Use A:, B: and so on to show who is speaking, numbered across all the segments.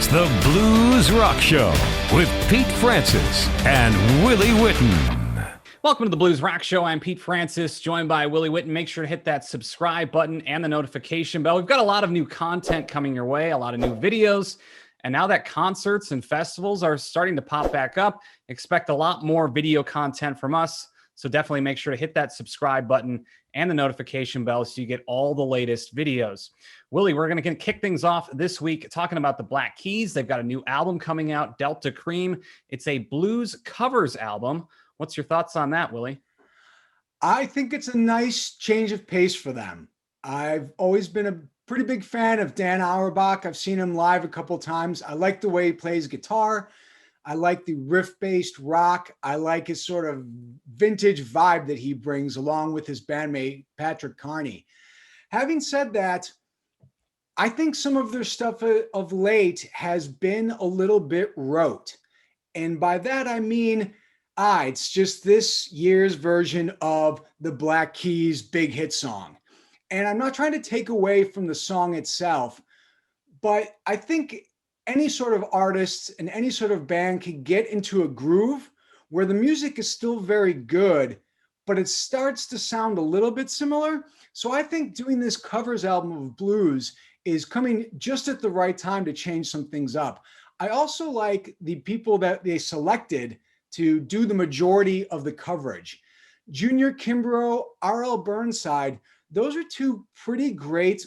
A: It's the Blues Rock Show with Pete Francis and Willie Witten.
B: Welcome to the Blues Rock Show. I'm Pete Francis, joined by Willie Witten. Make sure to hit that subscribe button and the notification bell. We've got a lot of new content coming your way, a lot of new videos. And now that concerts and festivals are starting to pop back up, expect a lot more video content from us. So definitely make sure to hit that subscribe button and the notification bell so you get all the latest videos. Willie, we're going to kick things off this week talking about the Black Keys. They've got a new album coming out, Delta Kream. It's a blues covers album. What's your thoughts on that, Willie?
C: I think it's a nice change of pace for them. I've always been a pretty big fan of Dan Auerbach. I've seen him live a couple of times. I like the way he plays guitar. I like the riff-based rock. I like his sort of vintage vibe that he brings along with his bandmate, Patrick Carney. Having said that, I think some of their stuff of late has been a little bit rote. And by that, I mean, it's just this year's version of the Black Keys' big hit song. And I'm not trying to take away from the song itself, but I think any sort of artist and any sort of band can get into a groove where the music is still very good, but it starts to sound a little bit similar. So I think doing this covers album of blues is coming just at the right time to change some things up. I also like the people that they selected to do the majority of the coverage. Junior Kimbrough, R.L. Burnside, those are two pretty great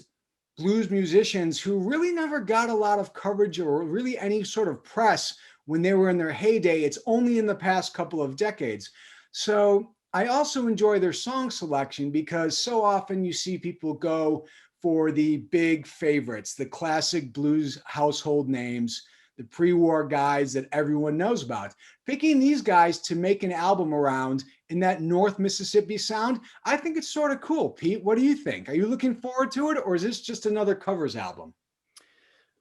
C: blues musicians who really never got a lot of coverage or really any sort of press when they were in their heyday. It's only in the past couple of decades. So I also enjoy their song selection because so often you see people go for the big favorites, the classic blues household names, the pre-war guys that everyone knows about. Picking these guys to make an album around in that North Mississippi sound, I think it's sort of cool. Pete, what do you think? Are you looking forward to it, or is this just another covers album?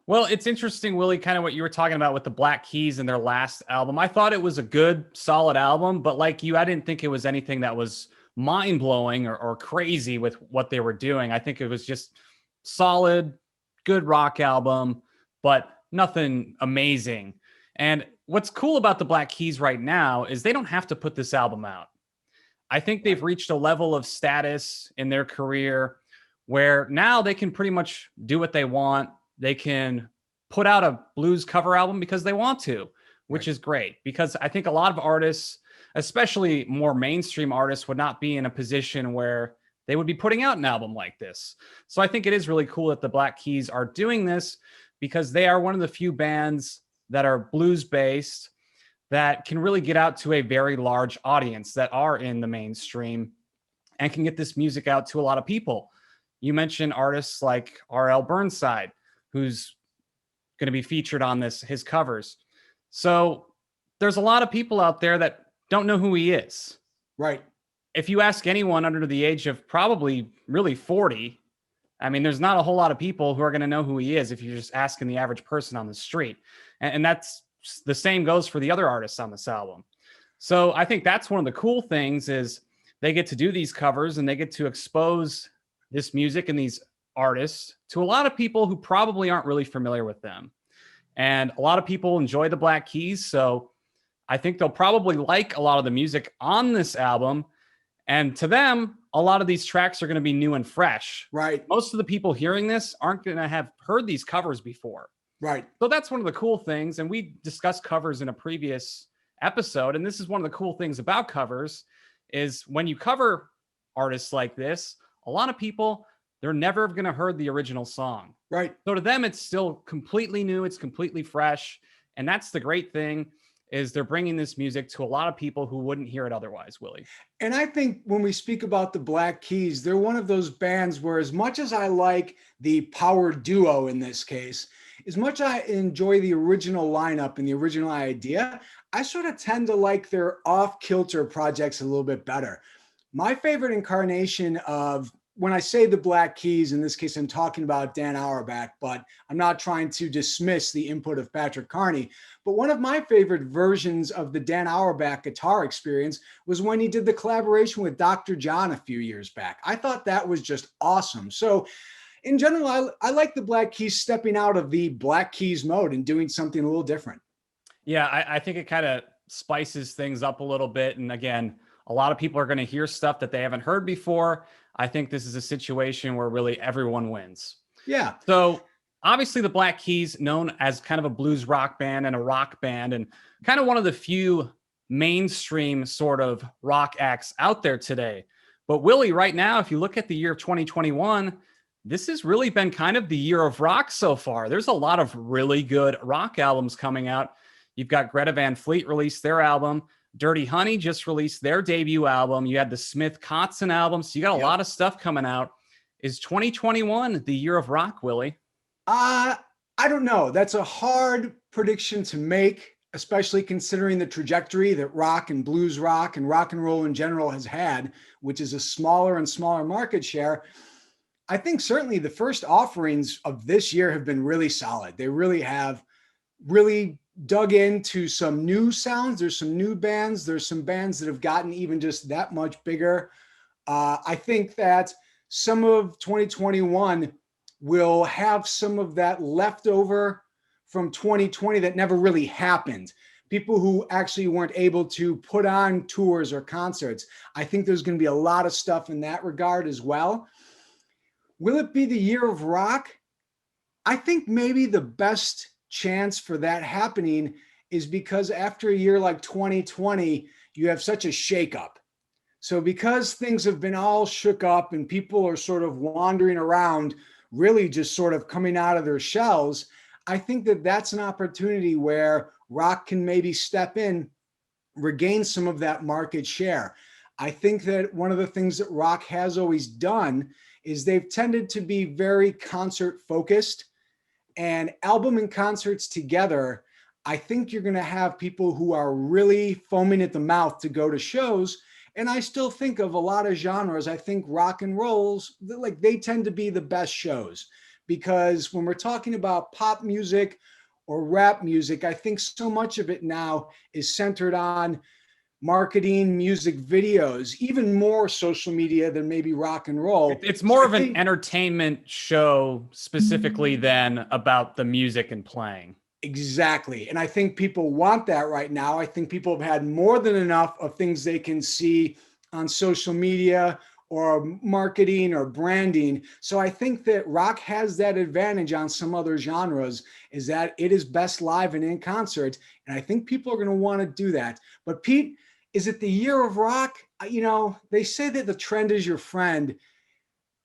B: Well, it's interesting, Willie, kind of what you were talking about with the Black Keys and their last album. I thought it was a good, solid album, but like you, I didn't think it was anything that was mind-blowing or crazy with what they were doing. I think it was just solid, good rock album, but nothing amazing. And what's cool about the Black Keys right now is they don't have to put this album out. I think they've reached a level of status in their career where now they can pretty much do what they want. They can put out a blues cover album because they want to, which is great, because I think a lot of artists, especially more mainstream artists, would not be in a position where they would be putting out an album like this. So I think it is really cool that the Black Keys are doing this, because they are one of the few bands that are blues-based that can really get out to a very large audience that are in the mainstream and can get this music out to a lot of people. You mentioned artists like R.L. Burnside, who's going to be featured on his covers. So there's a lot of people out there that don't know who he is.
C: Right.
B: If you ask anyone under the age of probably really 40, I mean, there's not a whole lot of people who are going to know who he is if you're just asking the average person on the street. And that's the same goes for the other artists on this album. So I think that's one of the cool things is they get to do these covers and they get to expose this music and these artists to a lot of people who probably aren't really familiar with them. And a lot of people enjoy the Black Keys. So I think they'll probably like a lot of the music on this album. And to them, a lot of these tracks are going to be new and fresh.
C: Right.
B: Most of the people hearing this aren't going to have heard these covers before.
C: Right.
B: So that's one of the cool things. And we discussed covers in a previous episode. And this is one of the cool things about covers is when you cover artists like this, a lot of people, they're never going to heard the original song.
C: Right.
B: So to them, it's still completely new. It's completely fresh. And that's the great thing, is they're bringing this music to a lot of people who wouldn't hear it otherwise, Willie.
C: And I think when we speak about the Black Keys, they're one of those bands where, as much as I like the power duo in this case, as much as I enjoy the original lineup and the original idea, I sort of tend to like their off-kilter projects a little bit better. My favorite incarnation of, when I say the Black Keys, in this case, I'm talking about Dan Auerbach, but I'm not trying to dismiss the input of Patrick Carney. But one of my favorite versions of the Dan Auerbach guitar experience was when he did the collaboration with Dr. John a few years back. I thought that was just awesome. So in general, I like the Black Keys stepping out of the Black Keys mode and doing something a little different.
B: Yeah, I think it kind of spices things up a little bit. And again, a lot of people are going to hear stuff that they haven't heard before. I think this is a situation where really everyone wins.
C: Yeah.
B: So obviously the Black Keys, known as kind of a blues rock band and a rock band, and kind of one of the few mainstream sort of rock acts out there today. But Willie, right now, if you look at the year of 2021, this has really been kind of the year of rock so far. There's a lot of really good rock albums coming out. You've got Greta Van Fleet released their album. Dirty Honey just released their debut album. You had the Smith Kotzen album. So you got a lot of stuff coming out. Is 2021 the year of rock, Willie?
C: I don't know. That's a hard prediction to make, especially considering the trajectory that rock and blues rock and rock and roll in general has had, which is a smaller and smaller market share. I think certainly the first offerings of this year have been really solid. They really have really dug into some new sounds. There's some new bands. There's some bands that have gotten even just that much bigger. I think that some of 2021 will have some of that leftover from 2020 that never really happened. People who actually weren't able to put on tours or concerts. I think there's going to be a lot of stuff in that regard as well. Will it be the year of rock? I think maybe the best chance for that happening is because after a year like 2020, you have such a shakeup. So because things have been all shook up and people are sort of wandering around, really just sort of coming out of their shells, I think that that's an opportunity where rock can maybe step in, regain some of that market share. I think that one of the things that rock has always done is they've tended to be very concert focused, and album and concerts together. I think you're going to have people who are really foaming at the mouth to go to shows. And I still think of a lot of genres. I think rock and rolls, like they tend to be the best shows, because when we're talking about pop music or rap music, I think so much of it now is centered on marketing, music videos, even more social media than maybe rock and roll.
B: It's more of an entertainment show specifically than about the music and playing.
C: Exactly. And I think people want that right now. I think people have had more than enough of things they can see on social media or marketing or branding. So I think that rock has that advantage on some other genres, is that it is best live and in concert. And I think people are going to want to do that. But Pete, is it the year of rock? You know, they say that the trend is your friend.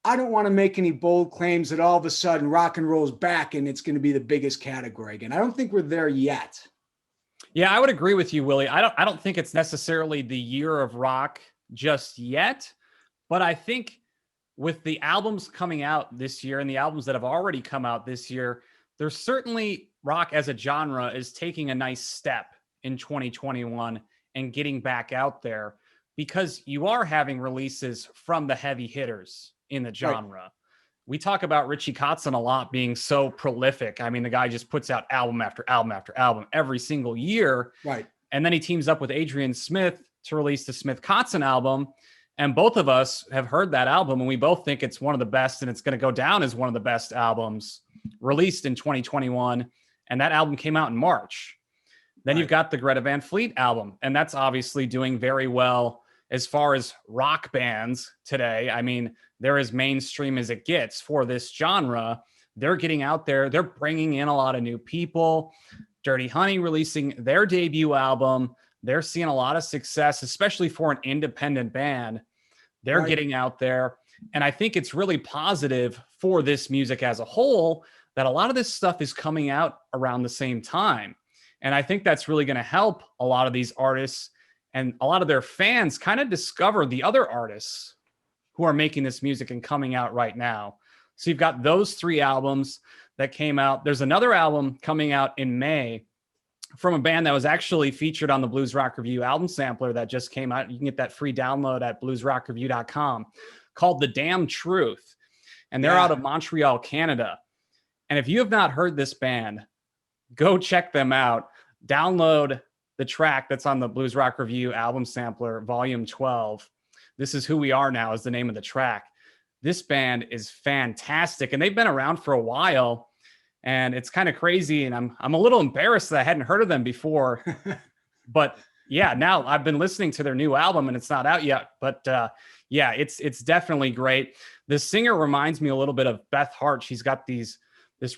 C: I don't want to make any bold claims that all of a sudden rock and roll is back and it's going to be the biggest category again. I don't think we're there yet.
B: Yeah, I would agree with you, Willie. I don't think it's necessarily the year of rock just yet, but I think with the albums coming out this year and the albums that have already come out this year, there's certainly rock as a genre is taking a nice step in 2021 and getting back out there, because you are having releases from the heavy hitters in the genre. Right. We talk about Richie Kotzen a lot being so prolific. I mean, the guy just puts out album after album after album every single year.
C: Right.
B: And then he teams up with Adrian Smith to release the Smith Kotzen album. And both of us have heard that album, and we both think it's one of the best, and it's going to go down as one of the best albums released in 2021. And that album came out in March. Then you've got the Greta Van Fleet album, and that's obviously doing very well as far as rock bands today. I mean, they're as mainstream as it gets for this genre. They're getting out there. They're bringing in a lot of new people. Dirty Honey releasing their debut album. They're seeing a lot of success, especially for an independent band. They're getting out there. And I think it's really positive for this music as a whole that a lot of this stuff is coming out around the same time. And I think that's really going to help a lot of these artists and a lot of their fans kind of discover the other artists who are making this music and coming out right now. So you've got those three albums that came out. There's another album coming out in May from a band that was actually featured on the Blues Rock Review album sampler that just came out. You can get that free download at bluesrockreview.com, called The Damn Truth. And they're out of Montreal, Canada. And if you have not heard this band, go check them out. Download the track that's on the Blues Rock Review album sampler, volume 12. This Is Who We Are Now is the name of the track. this band is fantastic. And they've been around for a while. And it's kind of crazy. And I'm a little embarrassed that I hadn't heard of them before. But yeah, now I've been listening to their new album and it's not out yet. But yeah, it's definitely great. The singer reminds me a little bit of Beth Hart. She's got this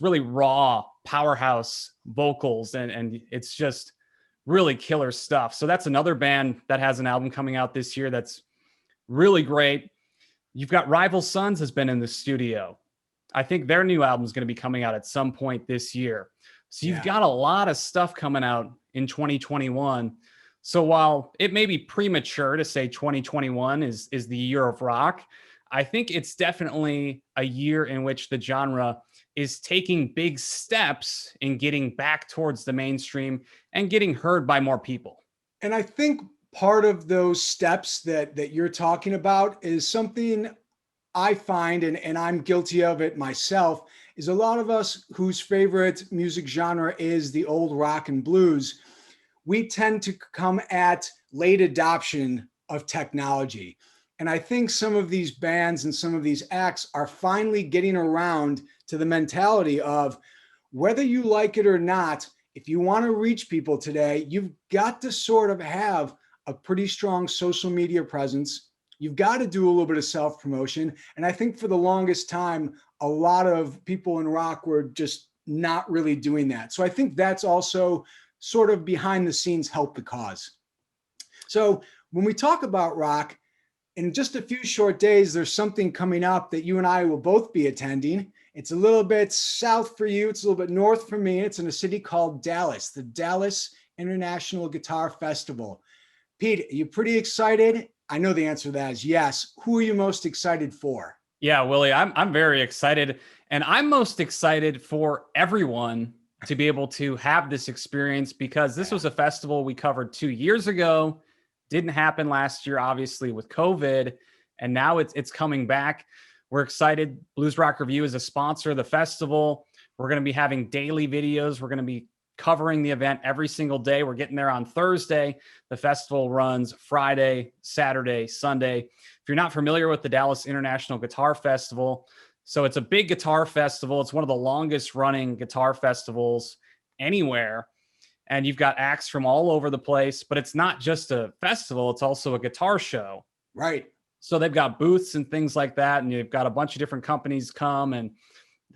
B: really raw powerhouse vocals, and it's just really killer stuff. So that's another band that has an album coming out this year that's really great. You've got Rival Sons has been in the studio. I think their new album is going to be coming out at some point this year. So you've got a lot of stuff coming out in 2021. So while it may be premature to say 2021 is the year of rock, I think it's definitely a year in which the genre is taking big steps in getting back towards the mainstream and getting heard by more people.
C: And I think part of those steps that you're talking about is something I find, and I'm guilty of it myself, is a lot of us whose favorite music genre is the old rock and blues, we tend to come at late adoption of technology. And I think some of these bands and some of these acts are finally getting around to the mentality of whether you like it or not, if you want to reach people today, you've got to sort of have a pretty strong social media presence. You've got to do a little bit of self-promotion. And I think for the longest time, a lot of people in rock were just not really doing that. So I think that's also sort of behind the scenes helped the cause. So when we talk about rock, in just a few short days, there's something coming up that you and I will both be attending. It's a little bit south for you. It's a little bit north for me. It's in a city called Dallas, the Dallas International Guitar Festival. Pete, are you pretty excited? I know the answer to that is yes. Who are you most excited for?
B: Yeah, Willie, I'm very excited. And I'm most excited for everyone to be able to have this experience, because this was a festival we covered 2 years ago. Didn't happen last year, obviously, with COVID, and now it's coming back. We're excited. Blues Rock Review is a sponsor of the festival. We're going to be having daily videos. We're going to be covering the event every single day. We're getting there on Thursday. The festival runs Friday, Saturday, Sunday. If you're not familiar with the Dallas International Guitar Festival, so it's a big guitar festival. It's one of the longest running guitar festivals anywhere. And you've got acts from all over the place, but it's not just a festival. It's also a guitar show.
C: Right.
B: So they've got booths and things like that. And you've got a bunch of different companies come and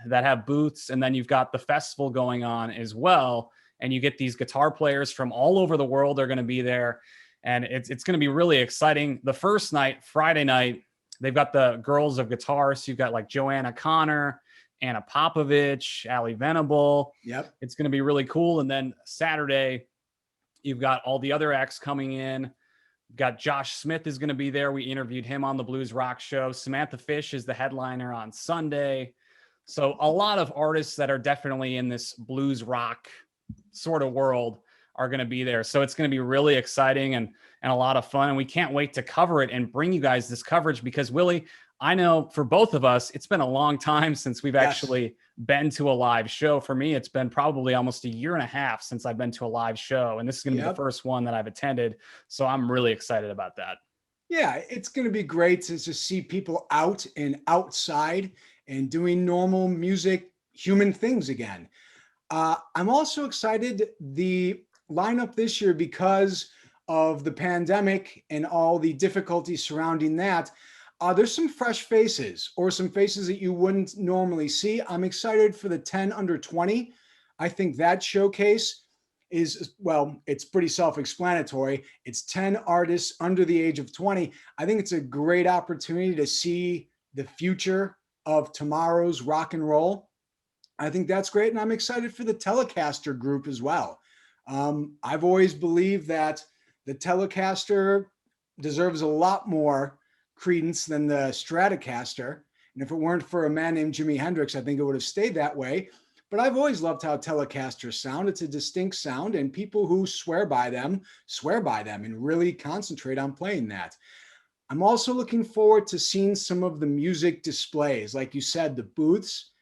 B: that have booths. And then you've got the festival going on as well. And you get these guitar players from all over the world are going to be there. And it's going to be really exciting. The first night, Friday night, they've got the girls of guitar. So you've got like Joanna Connor, Anna Popovich, Ali Venable.
C: Yep.
B: It's going to be really cool. And then Saturday, you've got all the other acts coming in. You've got Josh Smith is going to be there. We interviewed him on the Blues Rock Show. Samantha Fish is the headliner on Sunday. So a lot of artists that are definitely in this blues rock sort of world are going to be there. So it's going to be really exciting and a lot of fun. And we can't wait to cover it and bring you guys this coverage, because Willie, I know for both of us, it's been a long time since we've actually been to a live show. For me, it's been probably almost 1.5 years since I've been to a live show. And this is going to be the first one that I've attended. So I'm really excited about that.
C: Yeah, it's going to be great to just see people out and outside and doing normal music, human things again. I'm also excited the lineup this year, because of the pandemic and all the difficulties surrounding that. There's some fresh faces, or some faces that you wouldn't normally see. I'm excited for the 10 under 20. I think that showcase is, well, it's pretty self-explanatory. It's 10 artists under the age of 20. I think it's a great opportunity to see the future of tomorrow's rock and roll. I think that's great. And I'm excited for the Telecaster group as well. I've always believed that the Telecaster deserves a lot more credence than the Stratocaster. And if it weren't for a man named Jimi Hendrix, I think it would have stayed that way. But I've always loved how Telecasters sound. It's a distinct sound, and people who swear by them and really concentrate on playing that. I'm also looking forward to seeing some of the music displays. Like you said, the booths.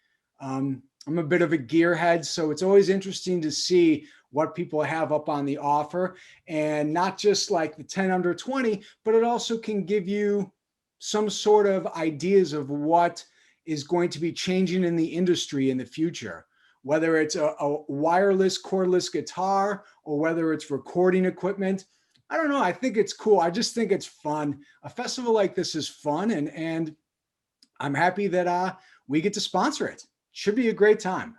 C: I'm a bit of a gearhead, so it's always interesting to see what people have up on the offer, and not just like the 10 under 20, but it also can give you some sort of ideas of what is going to be changing in the industry in the future, whether it's a wireless cordless guitar or whether it's recording equipment. I don't know. I think it's cool. I just think it's fun. A festival like this is fun, and I'm happy that we get to sponsor it. Should be a great time.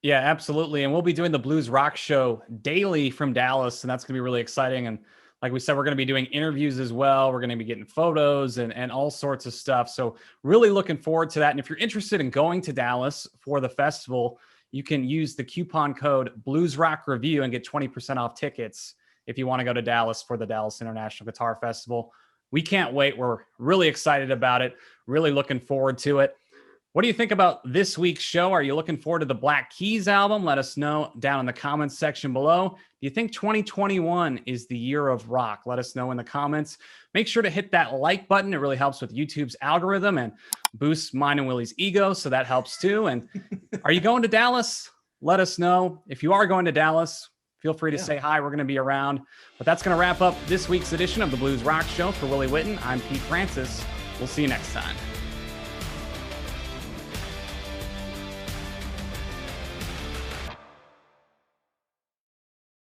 B: Yeah, absolutely. And we'll be doing the Blues Rock Show daily from Dallas, and that's going to be really exciting. And like we said, we're going to be doing interviews as well. We're going to be getting photos and all sorts of stuff. So really looking forward to that. And if you're interested in going to Dallas for the festival, you can use the coupon code Blues Rock Review and get 20% off tickets if you want to go to Dallas for the Dallas International Guitar Festival. We can't wait. We're really excited about it. Really looking forward to it. What do you think about this week's show? Are you looking forward to the Black Keys album? Let us know down in the comments section below. Do you think 2021 is the year of rock? Let us know in the comments. Make sure to hit that like button. It really helps with YouTube's algorithm and boosts mine and Willie's ego, so that helps too. And are you going to Dallas? Let us know. If you are going to Dallas, feel free to say hi. We're going to be around. But that's going to wrap up this week's edition of the Blues Rock Show. For Willie Witten, I'm Pete Francis. We'll see you next time.